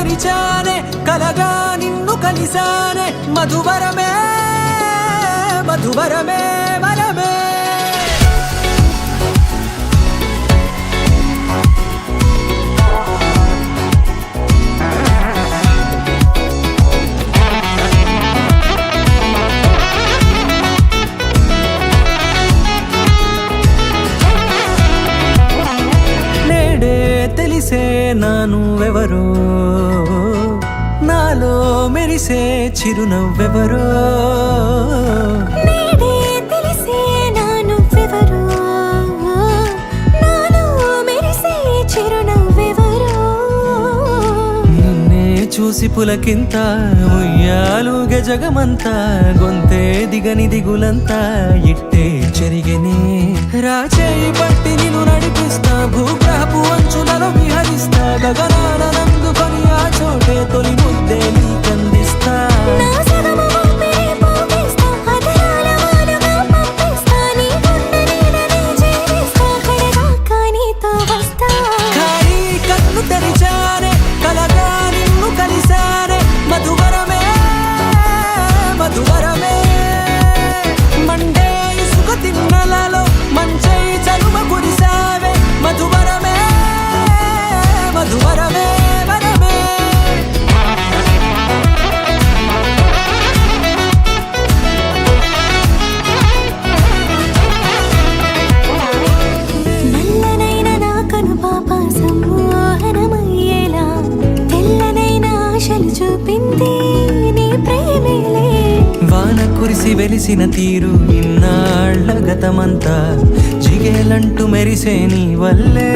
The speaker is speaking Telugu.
తెరిచానే కలగా నిన్ను కలిసానే మధువరమే మధువరమే వరమే తెలిసే నానువెవరో నాలో మెరిసే చిరునవ్వెవరో నేడే తెలిసే నానువెవరో నాలో మెరిసే చిరునవ్వెవరో నిన్నే చూసి పులకింత ఉయ్యాలుగే జగమంతా గొంతే దిగని దిగులంతా ఇట్టే చెరిగెనే రాచేయి పట్టి నిన్ను నడిపిస్తా భూగ్రహపు అంచులలో విహరిస్తా గగనాల నందుకొని ఆ చోటే తొలి ముద్దే నీకందిస్తా నా సగము ఊపిరి పోగిస్తా అదరాల వానగా పంపిస్తా నీ గుండె నీడనే చేరిస్తా కడదాకా నీతో వస్తా ఖాళీ కన్ను తెరిచానే కలగా నిన్ను కలిసానే మధువరమే మధువరమే మండే ఇసుక తిన్నలలో మంచై చలువ కురిసావే మధువరమే మధువరమే వరమే నల్లనైన నా కనుపాప సమ్మోహనమయ్యేలా తెల్లనైన ఆశలు చూపింది నీ ప్రేమేలే వాన కురిసి వెలిసిన తీరు ఇన్నాళ్ల గతమంతా జిగేలంటూ మెరిసే నీ వల్లే